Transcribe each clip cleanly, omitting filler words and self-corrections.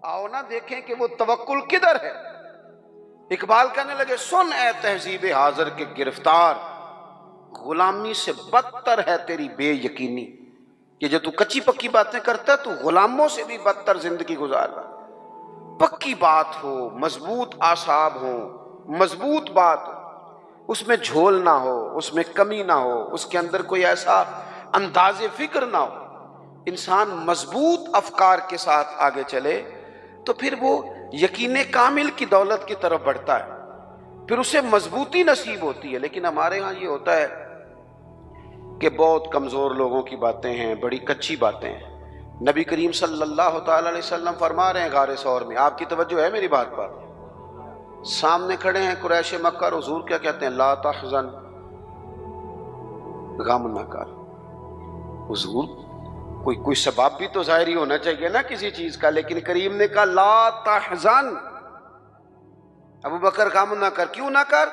आओ ना देखें कि वो तवक्कुल किधर है। इकबाल कहने लगे, सुन ए तहजीब हाजिर के गिरफ्तार, गुलामी से बदतर है तेरी बेयकीनी। कि जो तू कच्ची पक्की बातें करता है, तू गुलामों से भी बदतर जिंदगी गुजार रहा। पक्की बात हो, मजबूत आसाब हो, मजबूत बात हो, उसमें झोल ना हो, उसमें कमी ना हो, उसके अंदर कोई ऐसा अंदाज़े फिक्र ना हो, इंसान मजबूत अफकार के साथ आगे चले तो फिर वो यकीन कामिल की दौलत की तरफ बढ़ता है, फिर उसे मजबूती नसीब होती है। लेकिन हमारे यहाँ ये होता है कि बहुत कमज़ोर लोगों की बातें हैं, बड़ी कच्ची बातें हैं। नबी करीम सल्लल्लाहु ताला अलैहि वसल्लम फरमा रहे हैं गारे सौर में, आपकी तवज्जो है मेरी बात पर, सामने खड़े हैं कुरैश मक्का, और हुजूर क्या कहते हैं, ला तहज़न, गम न कर। हुजूर कोई सबब भी तो ज़ाहिरी होना चाहिए ना किसी चीज का, लेकिन करीम ने कहा ला तहज़न, अबू बकर गम ना कर। क्यों ना कर?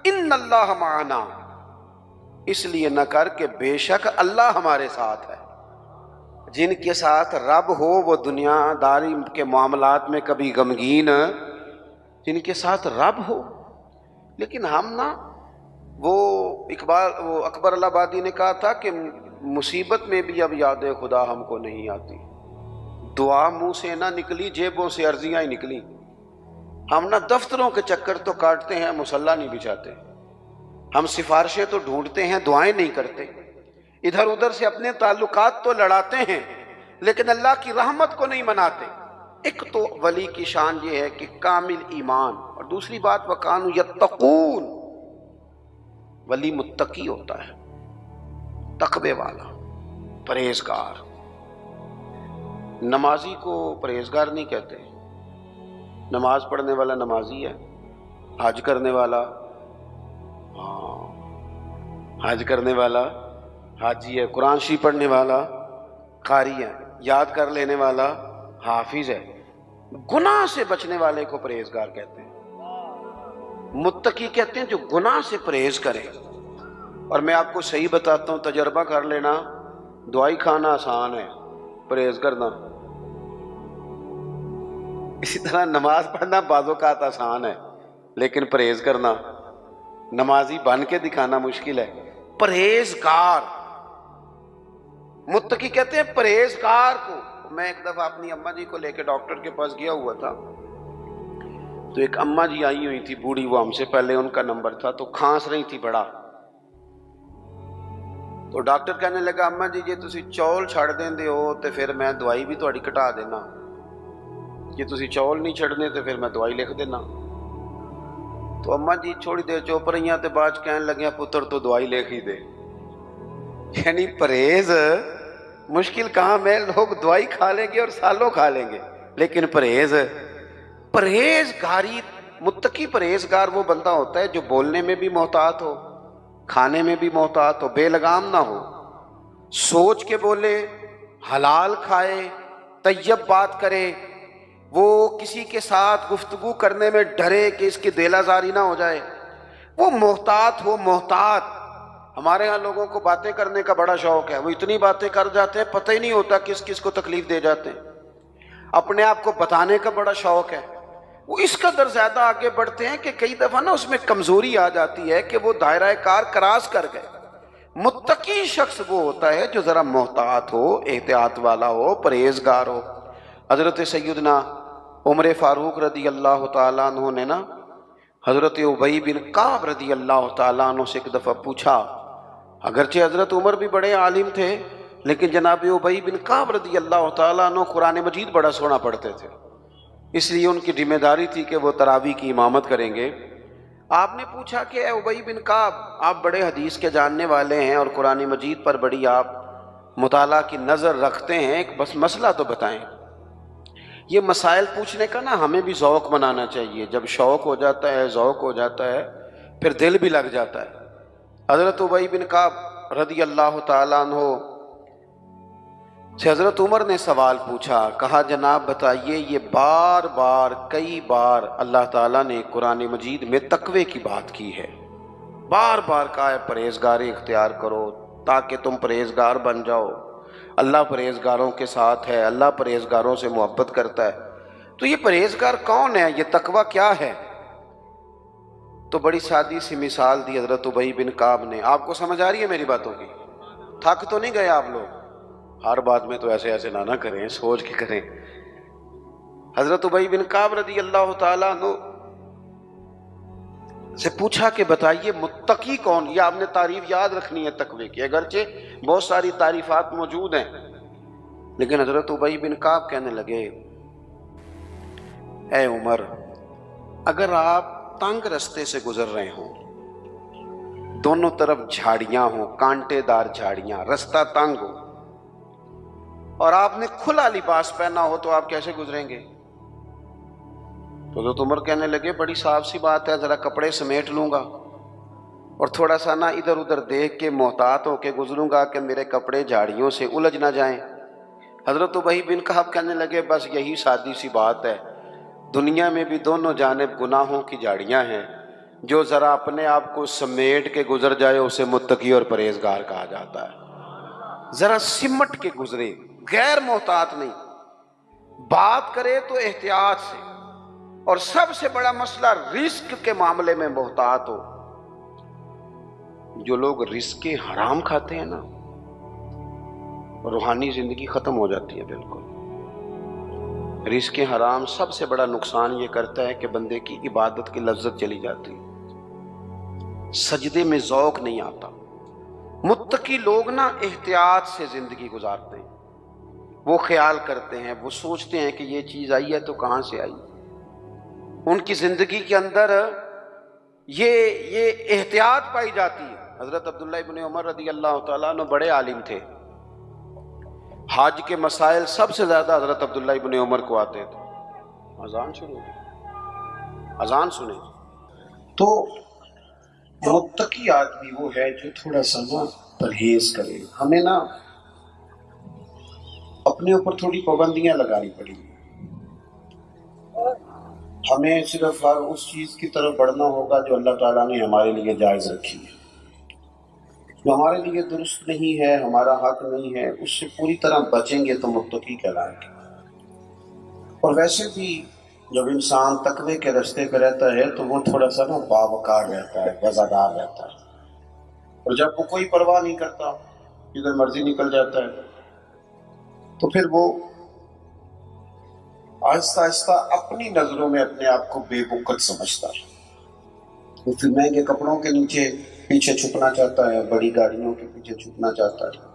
इन्नल्लाह माना, इसलिए न कर कि बेशक अल्लाह हमारे साथ है। जिनके साथ रब हो वो दुनियादारी के मामलात में कभी गमगीन, जिनके साथ रब हो। लेकिन हम ना, वो अकबर अलाहाबादी ने कहा था कि मुसीबत में भी अब याद खुदा हमको नहीं आती। दुआ मुंह से ना निकली, जेबों से अर्जियां ही निकली। हम ना दफ्तरों के चक्कर तो काटते हैं, मुसल्ला नहीं बिछाते। हम सिफारिशें तो ढूंढते हैं, दुआएं नहीं करते। इधर उधर से अपने ताल्लुकात तो लड़ाते हैं, लेकिन अल्लाह की रहमत को नहीं मनाते। एक तो वली की शान ये है कि कामिल ईमान, और दूसरी बात वकानु यत्तकून, वली मुत्तकी होता है, तकवे वाला, परहेजगार। नमाजी को परहेजगार नहीं कहते। नमाज पढ़ने वाला नमाजी है, हज करने वाला, हज करने वाला हाजी है, कुरान शरीफ पढ़ने वाला कारी है, याद कर लेने वाला हाफिज है। गुनाह से बचने वाले को परहेजगार कहते हैं। मुत्तकी कहते हैं जो गुनाह से परहेज करे। और मैं आपको सही बताता हूं, तजर्बा कर लेना, दवाई खाना आसान है, परहेज करना। इसी तरह नमाज पढ़ना बाज़-औक़ात आसान है, लेकिन परहेज करना, नमाजी बन के दिखाना मुश्किल है। परहेजगार, मुत्तकी कहते हैं परहेजगार को। मैं एक दफा अपनी अम्मा जी को लेकर डॉक्टर के पास गया हुआ था, तो एक अम्मा जी आई हुई थी बूढ़ी, वो हमसे पहले उनका नंबर था, तो खांस रही थी बड़ा। तो डॉक्टर कहने लगा, अम्मा जी जे तुसी चौल छड़ देंदे हो तो फिर मैं दवाई भी तुहाडी घटा देना, जे तुसी चौल नहीं छड़ने तो फिर मैं दवाई लिख देना। तो अम्मा जी थोड़ी देर चुप रही, तो बाद कहने लगे, पुत्र तो दवाई लिख ही दे। यानी परहेज मुश्किल काम है, लोग दवाई खा लेंगे और सालों खा लेंगे, लेकिन परहेजगारी, मुत्तकी परहेजगार वो बंदा होता है जो बोलने में भी मोहतात हो, खाने में भी मोहतात हो, बेलगाम ना हो, सोच के बोले, हलाल खाए, तैयब बात करे, वो किसी के साथ गुफ्तगू करने में डरे कि इसकी दिलाजारी ना हो जाए, वो मोहतात हो, मोहतात। हमारे यहाँ लोगों को बातें करने का बड़ा शौक है, वो इतनी बातें कर जाते हैं पता ही नहीं होता किस किस को तकलीफ दे जाते हैं। अपने आप को बताने का बड़ा शौक है, वो इस कदर ज्यादा आगे बढ़ते हैं कि कई दफा ना उसमें कमजोरी आ जाती है कि वो दायरा कार क्रॉस कर गए। मुत्तकी शख्स वो होता है जो जरा मोहतात हो, एहतियात वाला हो, परहेजगार हो। हजरत सैयदना उमर फारूक रदी अल्लाह तआला अन्हु ने ना हजरत उबई बिन काब रदी अल्लाह तआला अन्हु से एक दफा पूछा, अगरचे हजरत उमर भी बड़े आलिम थे, लेकिन जनाब उबई बिन काब रदी अल्लाह तआला अन्हु कुरान मजीद बड़ा सोना पढ़ते थे, इसलिए उनकी जिम्मेदारी थी कि वो तरावी की इमामत करेंगे। आपने पूछा कि उबई बिन काब, आप बड़े हदीस के जानने वाले हैं और कुरान मजीद पर बड़ी आप मुताला की नज़र रखते हैं, एक बस मसला तो बताएं। ये मसाइल पूछने का ना हमें भी ज़ौक़ बनाना चाहिए। जब शौक़ हो जाता है, ज़ौक़ हो जाता है, फिर दिल भी लग जाता है। हज़रत उबई बिन काब रदी अल्लाह तआला अन्हु से हज़रत उमर ने सवाल पूछा, कहा जनाब बताइए, ये बार बार कई बार अल्लाह ताला ने कुरान मजीद में तकवे की बात की है, बार बार कहा है परहेजगारी इख्तियार करो ताकि तुम परहेजगार बन जाओ। अल्लाह परहेजगारों के साथ है, अल्लाह परहेजगारों से मोहब्बत करता है। تو یہ پرہیزگار کون ہے، یہ تقوی کیا ہے؟ تو بڑی سادی سی مثال دی حضرت ابی بن کعب نے. آپ کو سمجھ آ رہی ہے میری باتوں کی؟ تھک تو نہیں گئے آپ لوگ؟ ہر بات میں تو ایسے نہ کریں، سوچ کے کریں. حضرت ابی بن کعب رضی اللہ تعالیٰ عنہ سے پوچھا کہ بتائیے متقی کون؟ یہ آپ نے تعریف یاد رکھنی ہے تقوی کی، اگرچہ بہت ساری تعریفات موجود ہیں، لیکن حضرت ابی بن کعب کہنے لگے اے عمر، اگر آپ تنگ رستے سے گزر رہے ہوں، دونوں طرف جھاڑیاں ہوں، کانٹے دار جھاڑیاں، رستہ تنگ ہو، اور آپ نے کھلا لباس پہنا ہو تو آپ کیسے گزریں گے؟ تو حضرت عمر کہنے لگے بڑی صاف سی بات ہے، ذرا کپڑے سمیٹ لوں گا اور تھوڑا سا نہ ادھر ادھر دیکھ کے محتاط ہو کے گزروں گا کہ میرے کپڑے جھاڑیوں سے الجھ نہ جائیں. حضرت ابی بن کعب کہنے لگے بس یہی سادی سی بات ہے، دنیا میں بھی دونوں جانب گناہوں کی جھاڑیاں ہیں، جو ذرا اپنے آپ کو سمیٹ کے گزر جائے اسے متقی اور پرہیزگار کہا جاتا ہے. ذرا سمٹ کے گزرے، غیر محتاط نہیں، بات کرے تو احتیاط سے، اور سب سے بڑا مسئلہ رزق کے معاملے میں محتاط ہو. جو لوگ رزق حرام کھاتے ہیں نا، روحانی زندگی ختم ہو جاتی ہے بالکل. رزق حرام سب سے بڑا نقصان یہ کرتا ہے کہ بندے کی عبادت کی لذت چلی جاتی، سجدے میں ذوق نہیں آتا. متقی لوگ نا احتیاط سے زندگی گزارتے ہیں، وہ خیال کرتے ہیں، وہ سوچتے ہیں کہ یہ چیز آئی ہے تو کہاں سے آئی. ان کی زندگی کے اندر یہ احتیاط پائی جاتی ہے. حضرت عبداللہ ابن عمر رضی اللہ تعالیٰ عنہ بڑے عالم تھے، حج کے مسائل سب سے زیادہ حضرت عبداللہ ابن عمر کو آتے تھے. اذان شروع ہوئی، اذان سنیں. تو متقی آدمی وہ ہے جو تھوڑا سا نا پرہیز کرے. ہمیں نا اپنے اوپر تھوڑی پابندیاں لگانی پڑی. ہمیں صرف ہر اس چیز کی طرف بڑھنا ہوگا جو اللہ تعالیٰ نے ہمارے لیے جائز رکھی ہے. جو ہمارے لیے درست نہیں ہے، ہمارا حق نہیں ہے، اس سے پوری طرح بچیں گے تو متقی کہلائیں گے. اور ویسے بھی جب انسان تقوی کے راستے پہ رہتا ہے تو وہ تھوڑا سا نا باوقار رہتا ہے، وفادار رہتا ہے. اور جب وہ کوئی پرواہ نہیں کرتا، جدھر مرضی نکل جاتا ہے، تو پھر وہ آہستہ آہستہ اپنی نظروں میں اپنے آپ کو بے وقت سمجھتا ہے. وہ پھر مہنگے کپڑوں کے نیچے پیچھے چھپنا چاہتا ہے، بڑی گاڑیوں کے پیچھے چھپنا چاہتا ہے،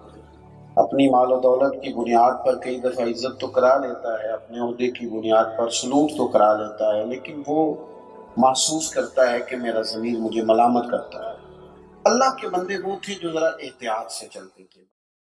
اپنی مال و دولت کی بنیاد پر کئی دفعہ عزت تو کرا لیتا ہے، اپنے عہدے کی بنیاد پر سلوک تو کرا لیتا ہے، لیکن وہ محسوس کرتا ہے کہ میرا ضمیر مجھے ملامت کرتا ہے. اللہ کے بندے وہ تھے جو ذرا احتیاط سے چلتے تھے.